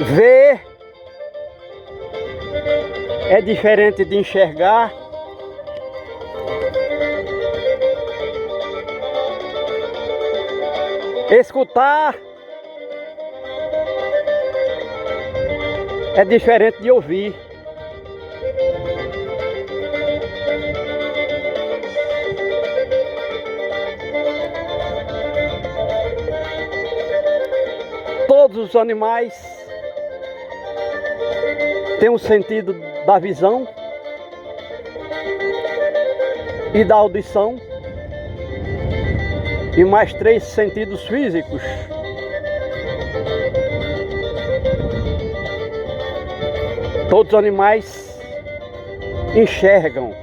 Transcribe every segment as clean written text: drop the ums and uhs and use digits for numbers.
Ver é diferente de enxergar. Escutar é diferente de ouvir. Todos os animais têm um sentido da visão e da audição e mais 3 sentidos físicos. Todos os animais enxergam.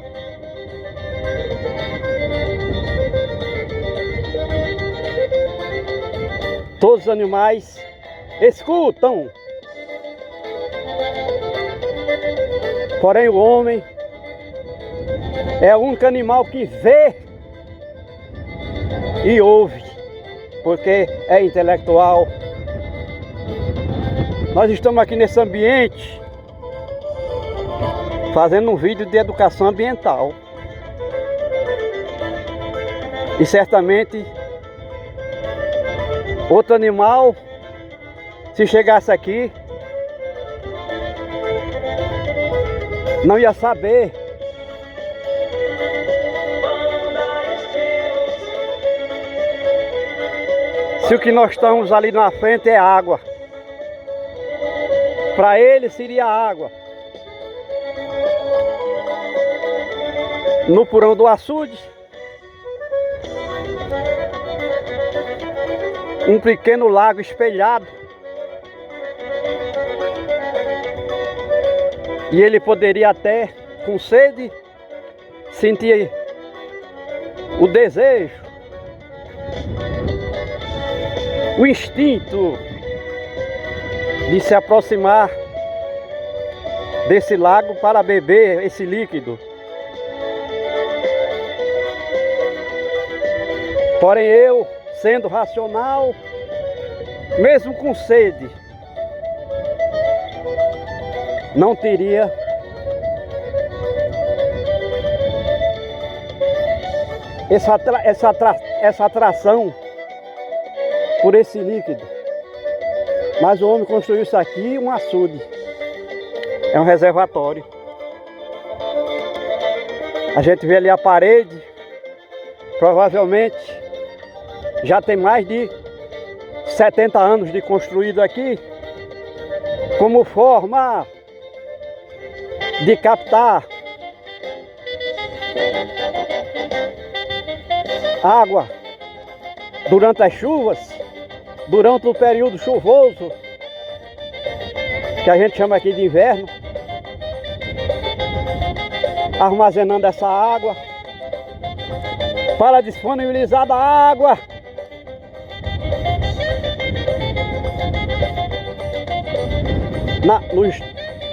Todos os animais escutam. Porém, o homem é o único animal que vê e ouve, porque é intelectual. Nós estamos aqui nesse ambiente fazendo um vídeo de educação ambiental. E certamente outro animal, se chegasse aqui, não ia saber se o que nós estamos ali na frente é água. Para ele seria água. No porão do açude, um pequeno lago espelhado. E ele poderia até, com sede, sentir o desejo, o instinto de se aproximar desse lago para beber esse líquido. Porém eu, sendo racional, mesmo com sede, não teria essa atração por esse líquido. Mas o homem construiu isso aqui, um açude. É um reservatório. A gente vê ali a parede, provavelmente já tem mais de 70 anos de construído aqui, como forma de captar água durante as chuvas, durante o período chuvoso, que a gente chama aqui de inverno, armazenando essa água para disponibilizar da água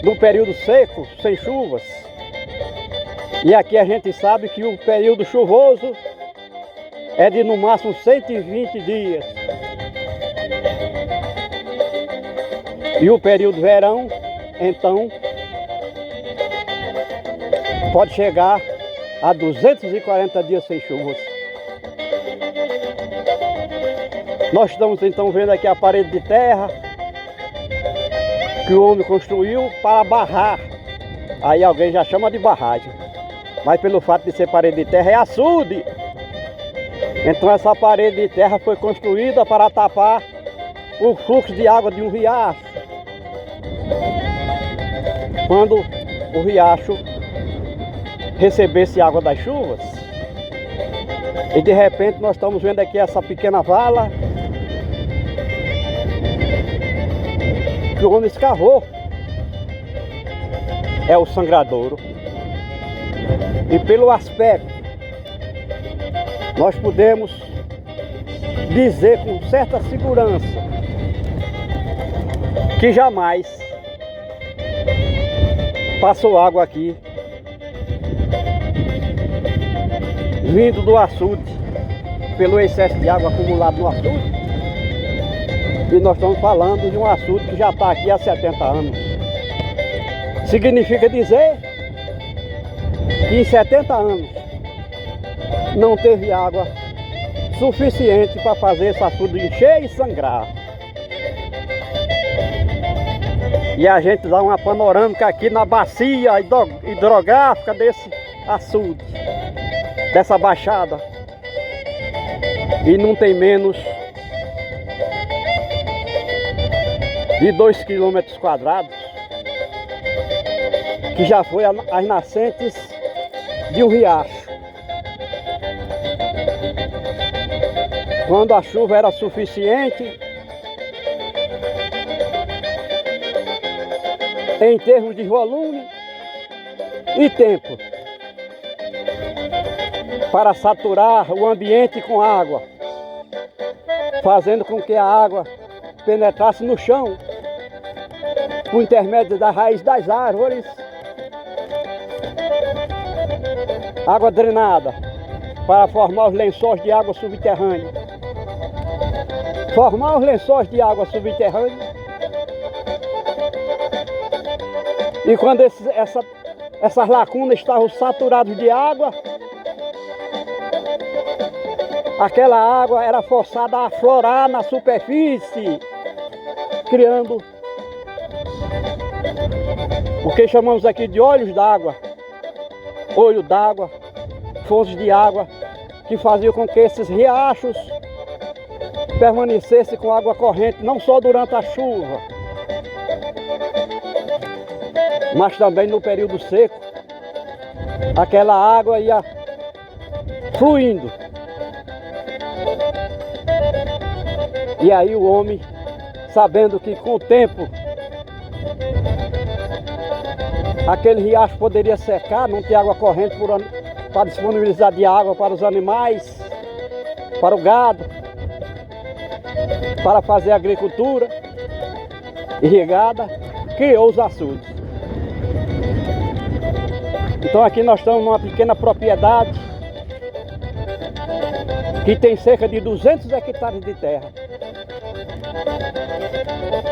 no período seco, sem chuvas. E aqui a gente sabe que o período chuvoso é de no máximo 120 dias. E o período verão, então, pode chegar a 240 dias sem chuvas. Nós estamos então vendo aqui a parede de terra que o homem construiu para barrar. Aí alguém já chama de barragem. Mas pelo fato de ser parede de terra é açude. Então essa parede de terra foi construída para tapar o fluxo de água de um riacho. Quando o riacho recebesse água das chuvas. E de repente nós estamos vendo aqui essa pequena vala que o homem escavou. É o sangradouro. E pelo aspecto nós podemos dizer com certa segurança que jamais passou água aqui vindo do açude, pelo excesso de água acumulado no açude. E nós estamos falando de um açude que já está aqui há 70 anos. Significa dizer que em 70 anos não teve água suficiente para fazer esse açude encher e sangrar. E a gente dá uma panorâmica aqui na bacia hidrográfica desse açude, dessa baixada. E não tem menos de 2 quilômetros quadrados que já foi as nascentes de um riacho. Quando a chuva era suficiente, em termos de volume e tempo, para saturar o ambiente com água, fazendo com que a água penetrasse no chão, por intermédio da raiz das árvores, água drenada, para formar os lençóis de água subterrânea. Formar os lençóis de água subterrânea. E quando essas lacunas estavam saturadas de água, aquela água era forçada a aflorar na superfície, criando o que chamamos aqui de olhos d'água, olho d'água, fontes de água, que faziam com que esses riachos permanecessem com água corrente, não só durante a chuva, mas também no período seco. Aquela água ia fluindo. E aí o homem, sabendo que com o tempo aquele riacho poderia secar, não ter água corrente para disponibilizar de água para os animais, para o gado, para fazer agricultura irrigada, criou os açudes. Então aqui nós estamos numa pequena propriedade que tem cerca de 200 hectares de terra.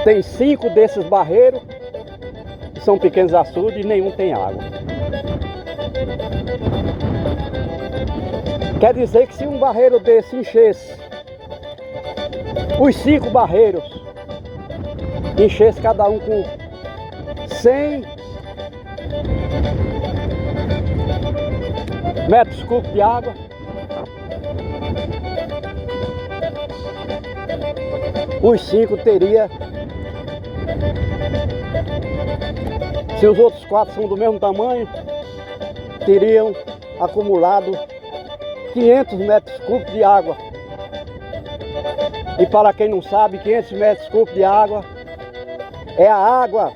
Tem 5 desses barreiros, que são pequenos açudes, e nenhum tem água. Quer dizer que se um barreiro desse enchesse, os 5 barreiros, enchesse cada um com 100 metros cúbicos de água, os 5 teria, se os outros 4 são do mesmo tamanho, teriam acumulado 500 metros cúbicos de água. E para quem não sabe, 500 metros cúbicos de água é a água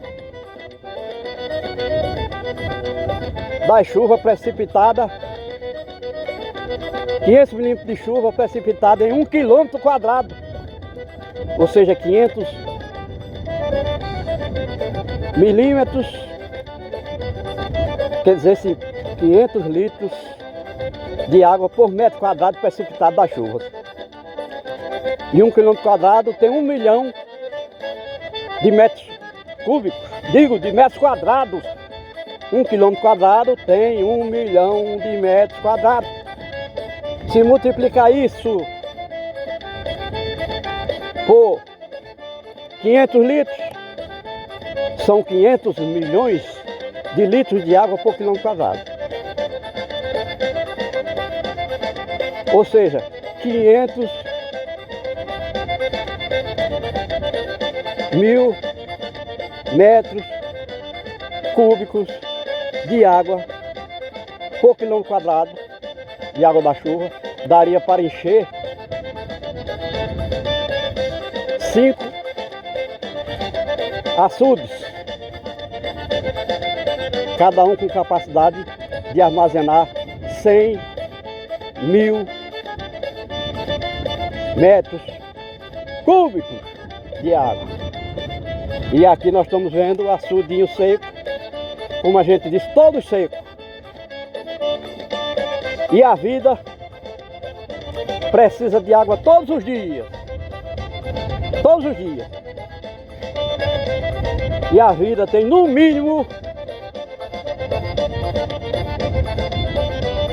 da chuva precipitada, 500 milímetros de chuva precipitada em 1 quilômetro quadrado, ou seja, 500 milímetros, quer dizer, 500 litros de água por metro quadrado precipitado da chuva. E 1 quilômetro quadrado tem 1 milhão de metros cúbicos, digo, de metros quadrados. 1 quilômetro quadrado tem 1 milhão de metros quadrados. Se multiplicar isso por 500 litros, são 500 milhões de litros de água por quilômetro quadrado. Ou seja, 500 mil metros cúbicos de água por quilômetro quadrado de água da chuva daria para encher 5 açudes, cada um com capacidade de armazenar 100 mil metros cúbicos de água. E aqui nós estamos vendo o açudinho seco, como a gente diz, todo seco. E a vida precisa de água todos os dias. Todos os dias. E a vida tem no mínimo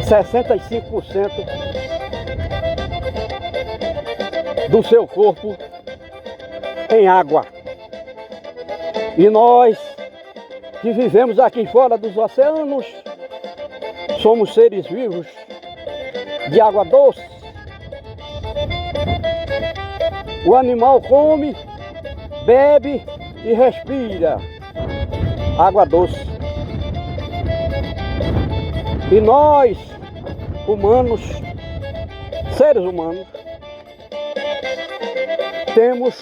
65% do seu corpo em água. E nós que vivemos aqui fora dos oceanos somos seres vivos de água doce. O animal come, bebe e respira água doce. E nós, humanos, seres humanos, temos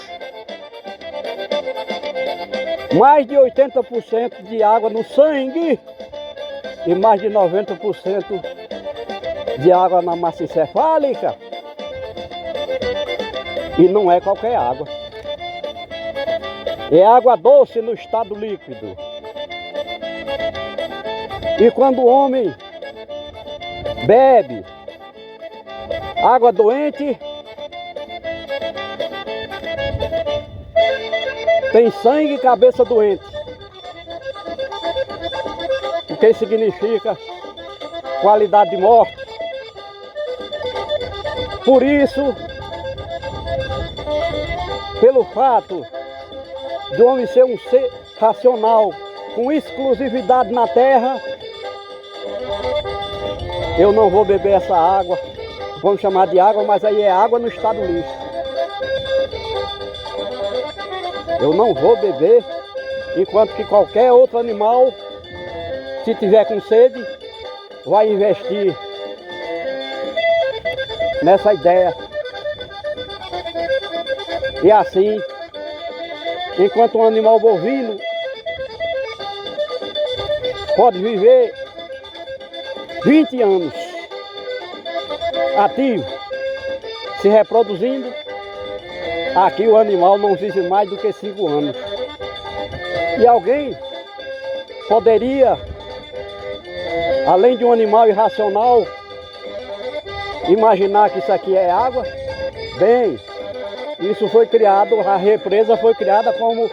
mais de 80% de água no sangue e mais de 90% de água na massa encefálica. E não é qualquer água. É água doce no estado líquido. E quando o homem bebe água doente, tem sangue e cabeça doente. O que significa qualidade de morte. Por isso, pelo fato de o homem ser um ser racional com exclusividade na terra, eu não vou beber essa água. Vamos chamar de água, mas aí é água no estado lixo. Eu não vou beber, enquanto que qualquer outro animal, se tiver com sede, vai investir nessa ideia. E assim, enquanto um animal bovino pode viver 20 anos ativo, se reproduzindo, aqui o animal não vive mais do que 5 anos. E alguém poderia, além de um animal irracional, imaginar que isso aqui é água? Bem, isso foi criado, a represa foi criada como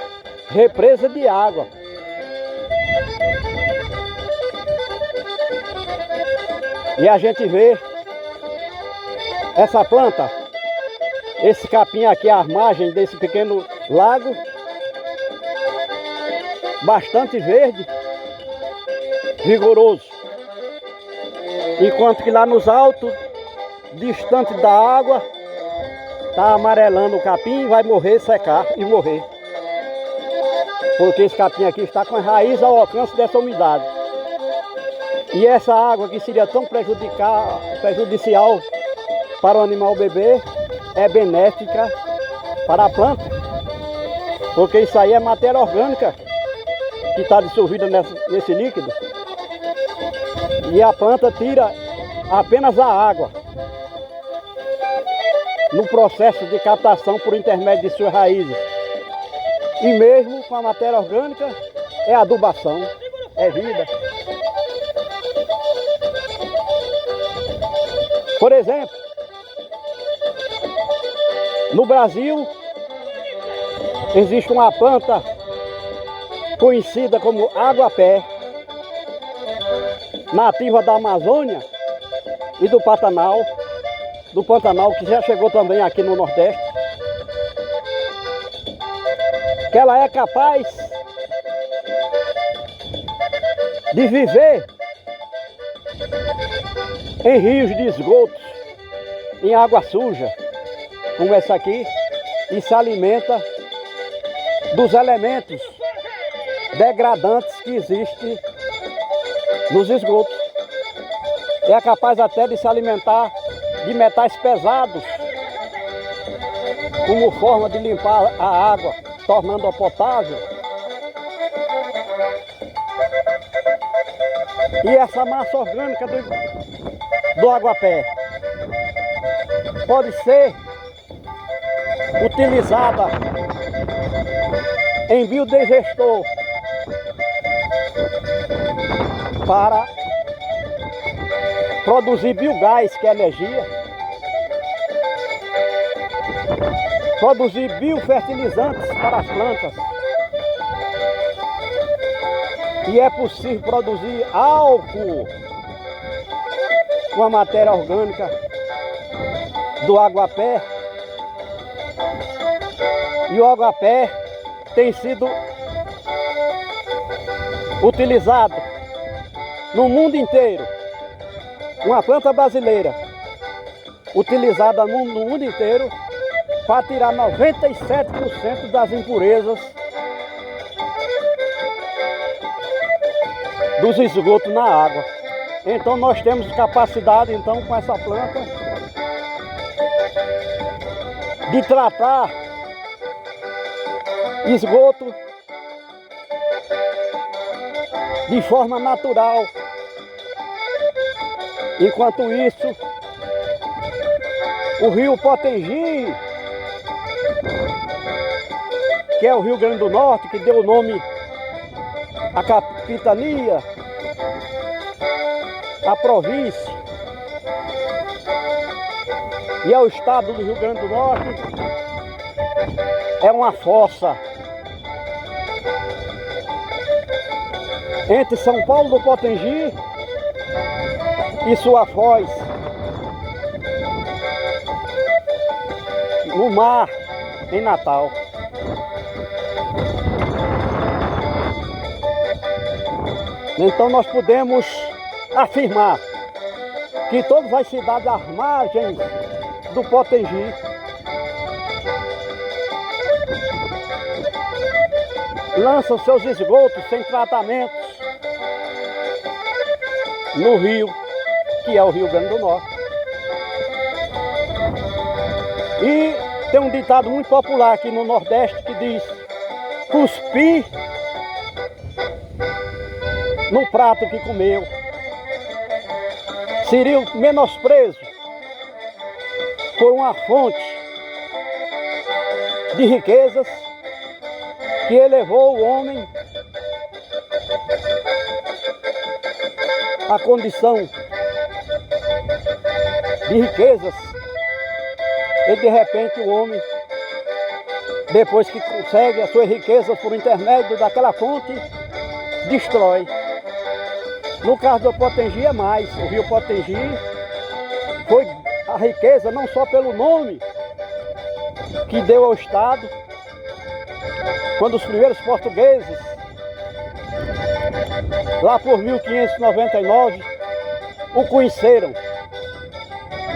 represa de água. E a gente vê essa planta, esse capim aqui à margem desse pequeno lago, bastante verde, vigoroso. Enquanto que lá nos altos, distante da água, está amarelando o capim, vai morrer, secar e morrer. Porque esse capim aqui está com a raiz ao alcance dessa umidade. E essa água que seria tão prejudicial para o animal beber, é benéfica para a planta. Porque isso aí é matéria orgânica que está dissolvida nesse líquido. E a planta tira apenas a água no processo de captação por intermédio de suas raízes. E mesmo com a matéria orgânica, é adubação, é vida. Por exemplo, no Brasil, existe uma planta conhecida como aguapé, nativa da Amazônia e do Pantanal, que já chegou também aqui no Nordeste, que ela é capaz de viver em rios de esgotos, em água suja, como essa aqui, e se alimenta dos elementos degradantes que existem nos esgotos. É capaz até de se alimentar de metais pesados, como forma de limpar a água, tornando-a potável. E essa massa orgânica do aguapé pode ser utilizada em biodigestor para produzir biogás, que é energia. produzir biofertilizantes para as plantas. E é possível produzir álcool com a matéria orgânica do aguapé. E o aguapé tem sido utilizado no mundo inteiro. Uma planta brasileira utilizada no mundo inteiro para tirar 97% das impurezas dos esgotos na água. Então nós temos capacidade, então, com essa planta, de tratar esgoto de forma natural. Enquanto isso, o rio Potengi, que é o Rio Grande do Norte, que deu o nome à capitania, à província, e ao estado do Rio Grande do Norte, é uma fossa entre São Paulo do Potengi e sua foz, no mar, em Natal. Então nós podemos afirmar que todas as cidades às margens do Potengi lançam seus esgotos sem tratamentos no rio, que é o Rio Grande do Norte. E tem um ditado muito popular aqui no Nordeste que diz: cuspir no prato que comeu. Seria o menosprezo por uma fonte de riquezas que elevou o homem à condição de riquezas, e de repente o homem, depois que consegue as suas riquezas por intermédio daquela fonte, destrói. No caso do Potengi é mais. O rio Potengi foi a riqueza não só pelo nome que deu ao estado, quando os primeiros portugueses, lá por 1599, o conheceram,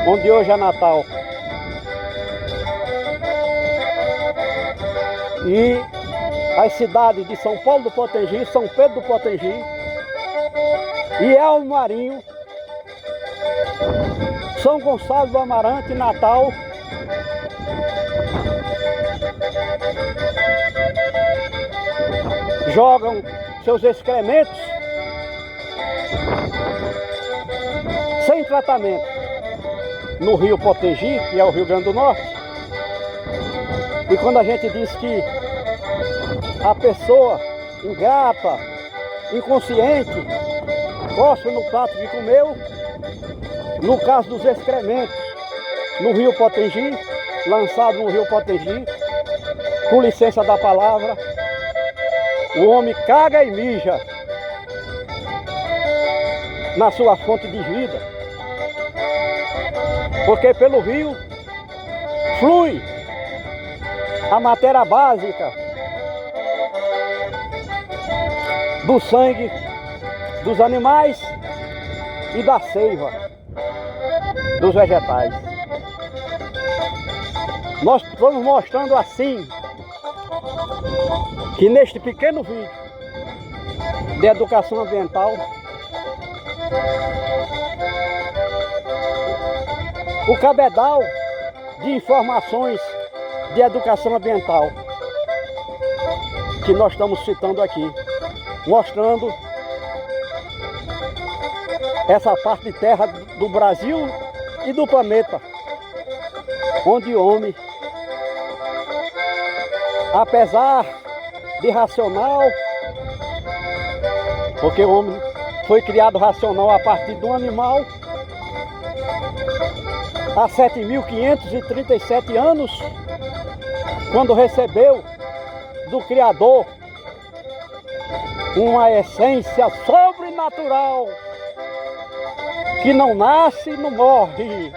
onde hoje é Natal. E as cidades de São Paulo do Potengi, São Pedro do Potengi e Elmo Marinho, São Gonçalo do Amarante, Natal, jogam seus excrementos sem tratamento no rio Potengi, que é o Rio Grande do Norte. E quando a gente diz que a pessoa ingrata, inconsciente, cospe no prato que comeu, no caso dos excrementos no rio Potengi, lançado no rio Potengi, com licença da palavra, o homem caga e mija na sua fonte de vida, porque pelo rio flui a matéria básica do sangue dos animais e da seiva dos vegetais. Nós estamos mostrando assim que neste pequeno vídeo de educação ambiental, o cabedal de informações de educação ambiental que nós estamos citando aqui, mostrando essa parte de terra do Brasil e do planeta, onde o homem, apesar de racional, porque o homem foi criado racional a partir de um animal, há 7.537 anos, quando recebeu do Criador uma essência sobrenatural que não nasce e não morre,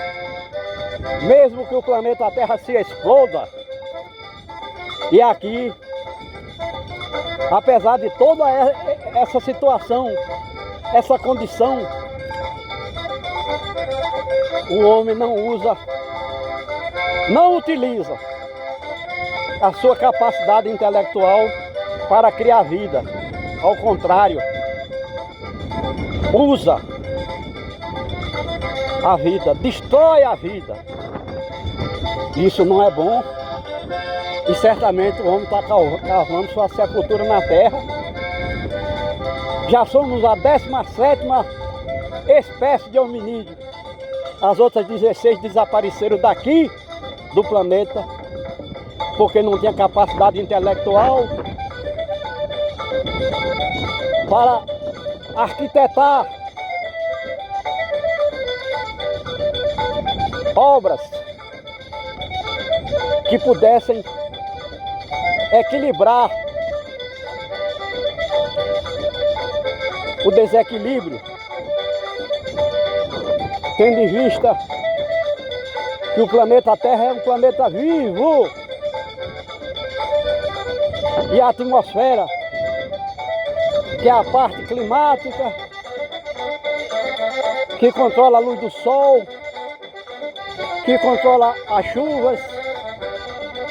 mesmo que o planeta Terra se exploda. E aqui, apesar de toda essa situação, essa condição, o homem não utiliza a sua capacidade intelectual para criar vida. Ao contrário, usa a vida, destrói a vida. Isso não é bom. E certamente o homem está cavando sua sepultura na terra. Já somos a 17ª espécie de hominídeo. As outras 16 desapareceram daqui do planeta porque não tinha capacidade intelectual para arquitetar obras que pudessem equilibrar o desequilíbrio, tendo em vista que o planeta Terra é um planeta vivo e a atmosfera, que é a parte climática, que controla a luz do sol, que controla as chuvas,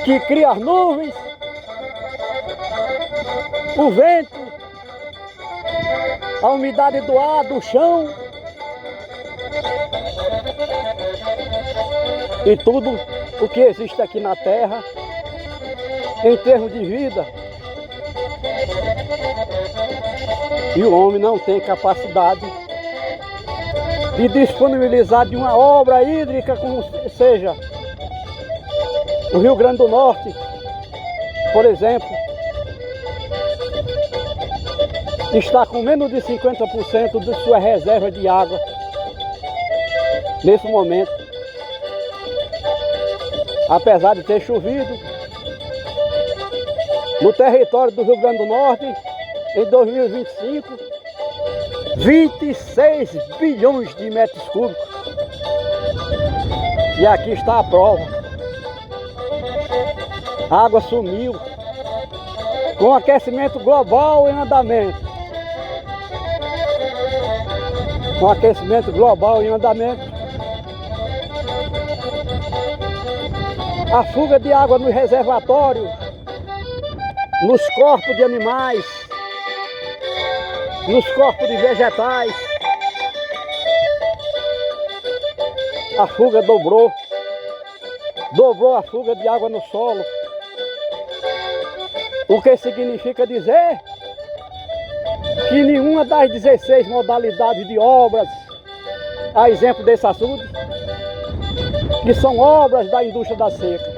que cria as nuvens, o vento, a umidade do ar, do chão, e tudo o que existe aqui na Terra, em termos de vida. E o homem não tem capacidade de disponibilizar de uma obra hídrica, como seja o Rio Grande do Norte, por exemplo, está com menos de 50% de sua reserva de água nesse momento. Apesar de ter chovido, no território do Rio Grande do Norte, em 2025, 26 bilhões de metros cúbicos. E aqui está a prova. A água sumiu, com o aquecimento global em andamento. Com o aquecimento global em andamento, a fuga de água nos reservatórios, nos corpos de animais, nos corpos de vegetais, a fuga dobrou a fuga de água no solo. O que significa dizer que nenhuma das 16 modalidades de obras, a exemplo desse assunto, que são obras da indústria da seca,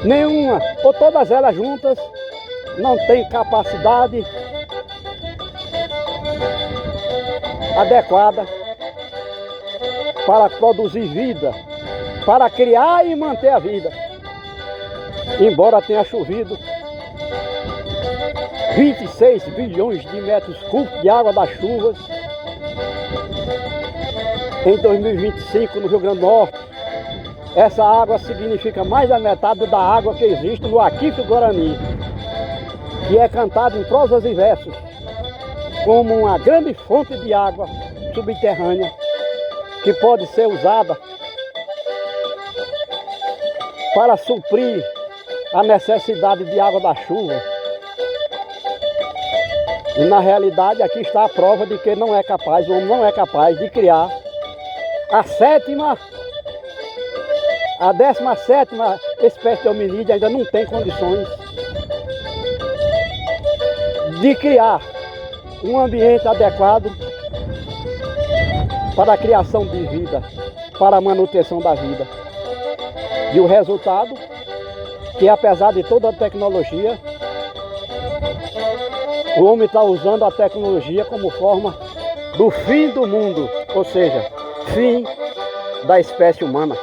nenhuma ou todas elas juntas não tem capacidade adequada para produzir vida, para criar e manter a vida. Embora tenha chovido 26 bilhões de metros cúbicos de água das chuvas em 2025 no Rio Grande do Norte, essa água significa mais da metade da água que existe no Aquífero Guarani, que é cantado em prosas e versos como uma grande fonte de água subterrânea que pode ser usada para suprir a necessidade de água da chuva. E na realidade aqui está a prova de que não é capaz, o homem não é capaz de criar a 17ª espécie de hominídeo. Ainda não tem condições de criar um ambiente adequado para a criação de vida, para a manutenção da vida. E o resultado, que apesar de toda a tecnologia, o homem está usando a tecnologia como forma do fim do mundo, ou seja, fim da espécie humana.